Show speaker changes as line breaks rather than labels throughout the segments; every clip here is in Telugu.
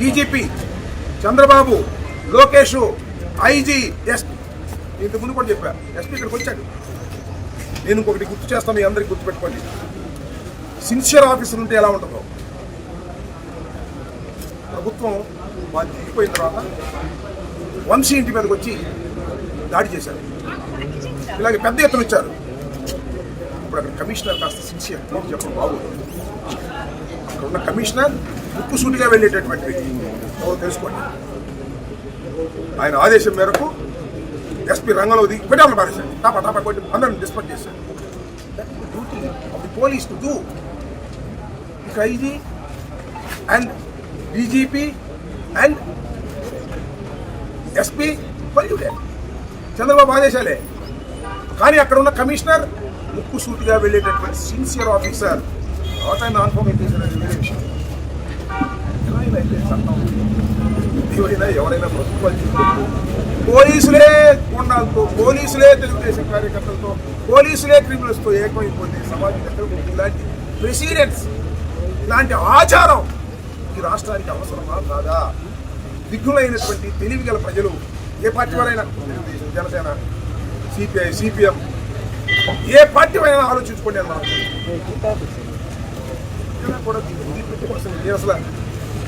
DGP Chandrababu, Lokesh, IG, SP. ఇంతకు ముందు కూడా చెప్పారు. ఎస్పీ ఇక్కడికి వచ్చాడు. నేను ఇంకొకటి గుర్తు చేస్తాను, మీ అందరికీ గుర్తుపెట్టుకోండి. సిన్సియర్ ఆఫీసర్ ఉంటే ఎలా ఉంటుందో. ప్రభుత్వం వాళ్ళు దిగిపోయిన తర్వాత వంశీ ఇంటి మీదకి వచ్చి దాడి చేశారు. ఇలాగే పెద్ద ఎత్తున వచ్చారు. ఇప్పుడు అక్కడ కమిషనర్ కాస్త సిన్సియర్ చెప్పడం బాగుంది. అక్కడ ఉన్న కమిషనర్ ముక్కుసూటిగా వెళ్ళేటటువంటి వ్యక్తి ఎవరు తెలుసుకోండి. ఆయన ఆదేశం మేరకు ఎస్పీ రంగంలో దిగి పెట్టాలని పారేశాడు. టాపా టాపా కొట్టి అందరిని డిస్పర్స్ చేశాడు. Duty of the police to do. ఇక IG and DGP and SP పల్యూడే చంద్రబాబు ఆదేశాలే. కానీ అక్కడ ఉన్న కమిషనర్ ముక్కుసూటిగా వెళ్ళేటటువంటి సిన్సియర్ ఆఫీసర్ ఆయన అనుభవం చేశారని వేరే విషయం. ఏవైనా ఎవరైనా ప్రభుత్వాలు పోలీసులే కొండాలతో, పోలీసులే తెలుగుదేశం కార్యకర్తలతో, పోలీసులే క్రిమినల్స్తో ఏకమైపోతే సమాజం ఎక్కడ ఇలాంటి ప్రెసిడెంట్స్, ఇలాంటి ఆచారం ఈ రాష్ట్రానికి అవసరమా కాదా? దిగ్గులైనటువంటి తెలివిగల ప్రజలు ఏ పార్టీ వారైనా, తెలుగుదేశం, జనసేన, సిపిఐ, సిపిఎం, ఏ పార్టీ అయినా ఆలోచించుకోండి అని మనం కూడా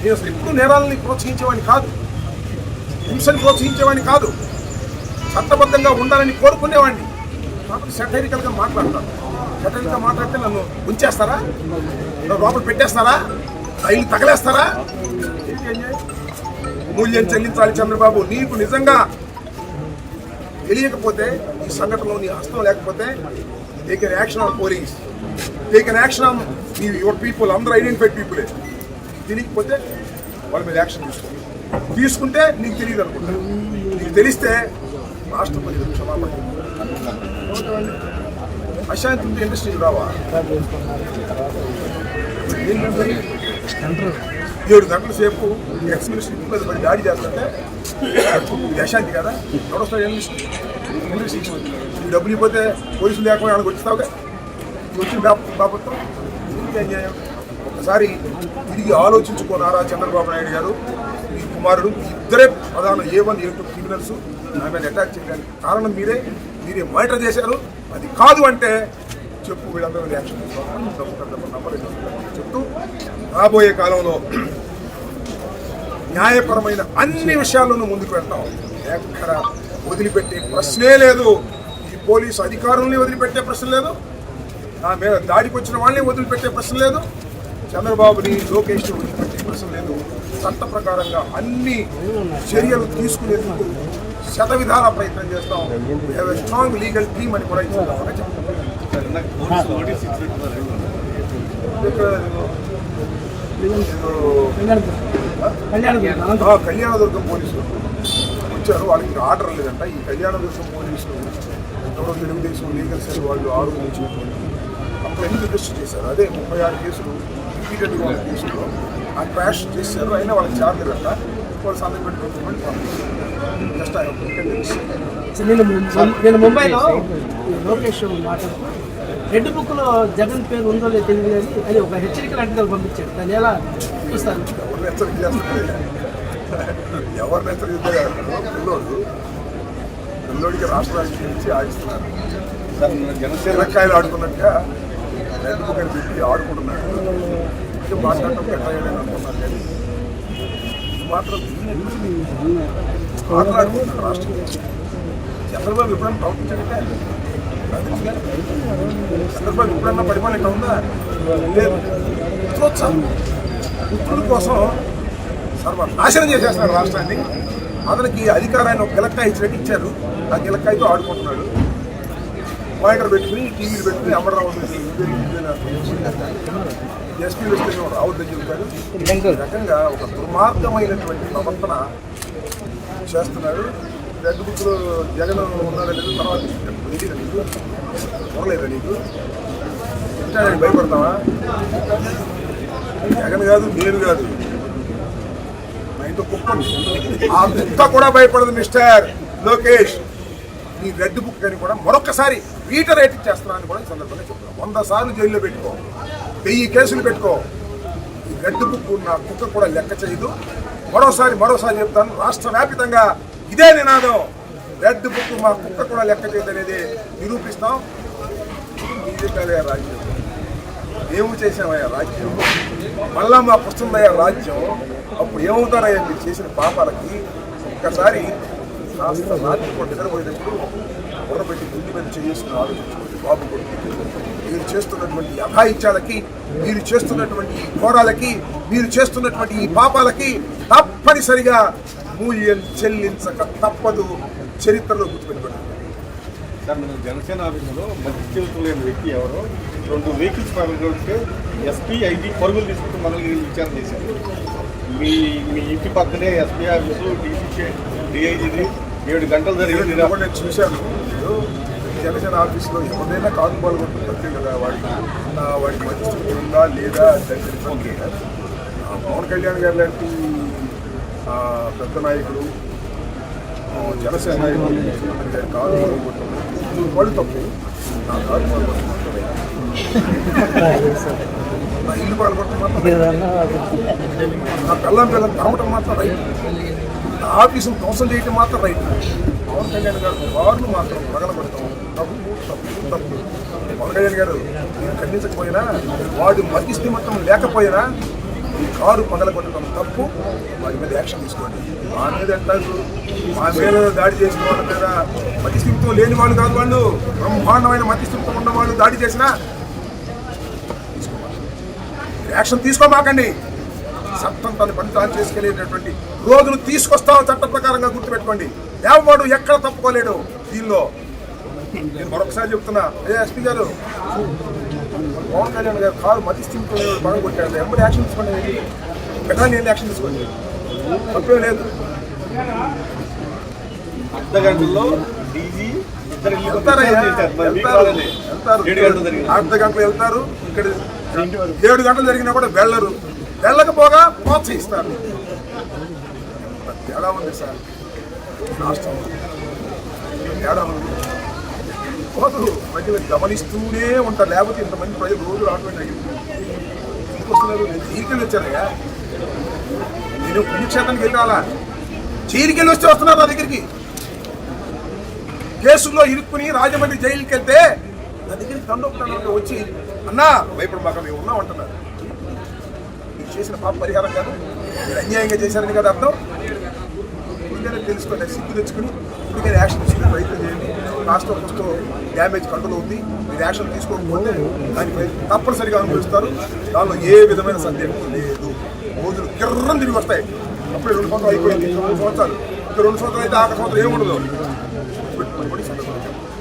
నేను అసలు ఎప్పుడు నేరాలని ప్రోత్సహించేవాడిని కాదు, హింసని ప్రోత్సహించేవాడిని కాదు, చట్టబద్ధంగా ఉండాలని కోరుకునేవాడిని. కాబట్టి సెటైరికల్గా మాట్లాడతాను. సెటైరికల్గా మాట్లాడితే నన్ను ఉంచేస్తారా, నన్ను లోపల పెట్టేస్తారా, రైలు తగలేస్తారా? మూల్యం చెల్లించాలి చంద్రబాబు. నీకు నిజంగా తెలియకపోతే, ఈ సంఘటనలో నీ హస్తం లేకపోతే, take an action on police, take an action on your people. అందరూ ఐడెంటిఫైడ్ పీపులే. తెలియకపోతే వాళ్ళ మీద యాక్షన్ తీసుకుంటే నీకు తెలియదు అనుకుంటా. నీకు తెలిస్తే రాష్ట్ర ప్రజలకు క్షమాపణ. అశాంతి ఉంటే ఇండస్ట్రీకి రావా? 7 గంటల సేపు ఎక్స్ మినిస్టర్ ఇంటి మీద మరి దాడి చేస్తుంటే ఇది అశాంతి కదా? ఎవరొస్తాడు ఇండస్ట్రీ? ఈ డబ్బులు ఇవ్వకపోతే పోలీసులు లేకపోతే ఆడకు వచ్చిస్తావుగా. వచ్చిన బాబత్వం ఇంటికి అన్యాయం. ఒకసారి తిరిగి ఆలోచించుకోనారా చంద్రబాబు నాయుడు గారు? మీ కుమారుడు ఇద్దరే ప్రధాన A1, A2 క్రిమినల్స్ ఆమె అటాక్ చేయడానికి కారణం మీరే మానిటర్ చేశారు. అది కాదు అంటే చెప్పు, వీళ్ళందరూ యాక్షన్ తీసుకోవాలి చెప్తూ రాబోయే కాలంలో న్యాయపరమైన అన్ని విషయాల్లోనూ ముందుకు వెళ్తాం. ఎక్కడ వదిలిపెట్టే ప్రశ్నే లేదు. ఈ పోలీసు అధికారుల్ని వదిలిపెట్టే ప్రశ్న లేదు, నా మీద దాడికి వచ్చిన వాళ్ళని వదిలిపెట్టే ప్రశ్న లేదు, చంద్రబాబుని, లోకేష్ని వదిలిపెట్టే ప్రశ్న లేదు. చట్ట ప్రకారంగా అన్ని చర్యలు తీసుకునేందుకు శతవిధాల ప్రయత్నం చేస్తాం. స్ట్రాంగ్ లీగల్ టీమ్ అని కూడా కళ్యాణదుర్గం పోలీసులు వచ్చారు. వాళ్ళకి ఆర్డర్ లేదంట. ఈ కళ్యాణదుర్గం పోలీసులు ఎవరో తెలుగుదేశం లీగల్ సెల్ వాళ్ళు 6 నుంచి అప్పుడు ఎందుకు రిజిస్టర్ చేశారు? అదే 36 కేసులు రిపీటెడ్గా ఉన్న కేసులో ఆ క్రాష్ చేశారు. అయినా వాళ్ళకి చార్జ్ లేదంట. వాళ్ళు సంతకం పెట్టుకోవాలి. జస్ట్
నేను ముంబైలో లోకేష్ మాట్లాడుతూ రెడ్ బుక్లో జగన్ పేరు ఉందో లేదో తెలియదు కానీ అది ఒక హెచ్చరిక లాంటిది పంపించాడు. దాన్ని ఎలా చూస్తారు?
ఎవరిని హెచ్చరిక చేస్తారు? ఎవరిని హెచ్చరిక పిల్లోడికి రాష్ట్ర రాజకీయం నుంచి ఆడిస్తున్నారు. జనసేనకాయలు ఆడుకున్నట్టుగా రెడ్ బుక్ అని పెట్టి ఆడుకుంటున్నాడు. మాట్లాడటం ఎట్లా అనుకున్నాను కానీ ఇది మాత్రం మాట్లాడుకుంటున్నాడు రాష్ట్రం. చంద్రబాబు ఎప్పుడైనా ప్రవర్తించాడంటే చంద్రబాబు ఎప్పుడన్నా పరిమాణం ఇక్కడ ఉందా? లేదు. పుత్రుడి కోసం నాశనం చేసేస్తున్నాడు రాష్ట్రాన్ని. అతనికి అధికారాన్ని ఒక గిలక్కాయ ఇచ్చినట్టు ఇచ్చారు. ఆ గిలక్కాయతో ఆడుకుంటున్నాడు. మానిటర్ పెట్టుకుని, టీవీలు పెట్టుకుని అమరరావు ఎస్పీ వస్తే రావద్దని చెబుతాడు. ఈ రకంగా ఒక దుర్మార్గమైనటువంటి ప్రవర్తన చేస్తున్నాడు. రెడ్ బుక్లో జగన్ ఉన్నాడా లేదు తర్వాత తెలియదు. నీకు చూడలేదా? నీకు చెప్తాడని భయపడతావా? జగన్ కాదు, నేను కాదు, మా ఇంట్లో కుప్పండి. ఆ కుక్క కూడా భయపడదు మిస్టర్ లోకేష్. నీ రెడ్ బుక్ అని కూడా మరొకసారి రీటరేట్ చేస్తున్నానని కూడా ఈ సందర్భంగా చెప్తున్నాను. 100 సార్లు జైల్లో పెట్టుకో, 1000 కేసులు పెట్టుకో. ఈ రెడ్ బుక్ ఉన్న కుక్క కూడా లెక్క చేయదు. మరోసారి చెప్తాను, రాష్ట్ర వ్యాపితంగా ఇదే నినాదం. రెడ్ బుక్ మా కుక్క కూడా లెక్క చేయదు అనేది నిరూపిస్తాం. బీజేపీ రాజ్యం ఏమి చేసామయ్యా రాజ్యం, మళ్ళా మాకు వస్తుందయ్యా రాజ్యం. అప్పుడు ఏమవుతారయ్యా మీరు చేసిన పాపాలకి? ఒక్కసారి రాష్ట్ర రాజ్యం కూడా నిద్రపోయేటప్పుడు బుర్రపెట్టి గుండె మీద చేసుకుని ఆలోచించుకోండి బాబు కొడుకు. మీరు చేస్తున్నటువంటి అఘాయిత్యాలకి, మీరు చేస్తున్నటువంటి ఈ ఘోరాలకి, మీరు చేస్తున్నటువంటి ఈ పాపాలకి తప్పనిసరిగా మూల్యం చెల్లించక తప్పదు. చరిత్రలో గుర్తుపెట్టుకోండి.
సార్, మన జనసేన ఆఫీసులో మధ్య జీవితం లేని వ్యక్తి ఎవరో 2 వెహికల్స్ పగలగొడితే ఎస్పీ ఐటీ పరుగులు తీసుకుంటూ మనల్ని విచారణ చేశారు. మీ ఇంటి పక్కనే ఎస్పీ ఆఫీసు, డిఐజీది 7 గంటలు జరిగింది.
నేను చూశాను. జనసేన ఆఫీస్లో ఎవరైనా కాదు పాల్గొంటుంది కదా, వాడికి మధ్యస్థితి ఉందా లేదా దగ్గర పవన్ కళ్యాణ్ గారు లాంటి పెద్ద నాయకులు, జనసేన నాయకులు కాదు పాల్గొంటుంది. వాళ్ళు తప్పు, నా కాదు పాల్గొంటుంది, నా ఇల్లు పాల్గొట్టడం మాత్రం, నా పిల్లలు తరమటం మాత్రం రైట్, నా ఆఫీసును ధ్వంసం చేయటం మాత్రం రైట్. పవన్ కళ్యాణ్ గారు కార్లు మాత్రం పగలబడతాం తప్పు. పవన్ కళ్యాణ్ గారు నేను ఖండించకపోయినా, వాడు మధ్యస్థి మొత్తం లేకపోయినా ఈ కారు పగలగొట్టడం తప్పు. వాడి మీద యాక్షన్ తీసుకోండి. మా మీద అంటారు, మా మీద దాడి చేసిన వాళ్ళ మీద మధ్యస్థిమితం లేని వాళ్ళు కాదు, వాళ్ళు బ్రహ్మాండమైన మధ్యస్థిమితం ఉన్న వాళ్ళు దాడి చేసినా యాక్షన్ తీసుకోమాకండి. చట్టం తన పని తాను చేసుకెళ్ళేటటువంటి రోజులు తీసుకొస్తామో చట్ట ప్రకారంగా గుర్తుపెట్టుకోండి. ఎవడు ఎక్కడ తప్పుకోలేడు దీనిలో. నేను మరొకసారి చెప్తున్నా, ఎస్పీ గారు, పవన్ కళ్యాణ్ గారు కారు మధ్యస్థిమితో బాగా కొట్టాడు, ఎవరు యాక్షన్ తీసుకోండి. ఎక్కడ నేను యాక్షన్ తీసుకోండి, తప్పేం లేదు.
అర్ధ గంటల్లో డీజీ
వెళ్తారయ్యా, అర్ధ గంటలు వెళ్తారు. ఇక్కడ 7 గంటలు జరిగినా కూడా వెళ్ళకపోగా ప్రోత్సహిస్తారు. తేడా ఉంది సార్ రాష్ట్రం, తేడా ఉంది. రోజు ప్రజలు గమనిస్తూనే ఉంటారు, లేకపోతే ఇంతమంది ప్రజలు రోజు రావడం ఎందుకు వస్తున్నారు? నేను చీరికెళ్ళి వచ్చానయ్యా, నేను పుణ్యక్షేత్రానికి వెళ్ళి రాలా, చీరికెళ్ళి వస్తే వస్తున్నారు నా దగ్గరికి. కేసుల్లో ఇరుక్కుని రాజమండ్రి జైలుకి వెళ్తే నా దగ్గరికి తండోపతంగా వచ్చి, అన్నా భయపడి మాకు మేము ఉన్నాం అంటున్నారు. మీరు చేసిన పాప పరిహారం కాదు, మీరు అన్యాయంగా చేశారని కదా అర్థం. ఇప్పటికైనా తెలుసుకోండి, సిగ్గు తెచ్చుకుని ఇప్పటికైనా యాక్షన్ తీసుకుని ప్రయత్నం చేయండి. రాష్ట్రం ఫస్ట్ డ్యామేజ్ కంట్రోల్ అవుతుంది. మీరు యాక్షన్ తీసుకోకపోతే దానిపై తప్పనిసరిగా అనుభవిస్తారు. దానిలో ఏ విధమైన సందేహం లేదు. రోజులు కిర్రం తిరిగి వస్తాయి. అప్పుడే 2 సంవత్సరాలు అయిపోయింది, 2 సంవత్సరాలు, ఇంకా 2 సంవత్సరాలు అయితే ఆఖరి సంవత్సరం ఏముండదు.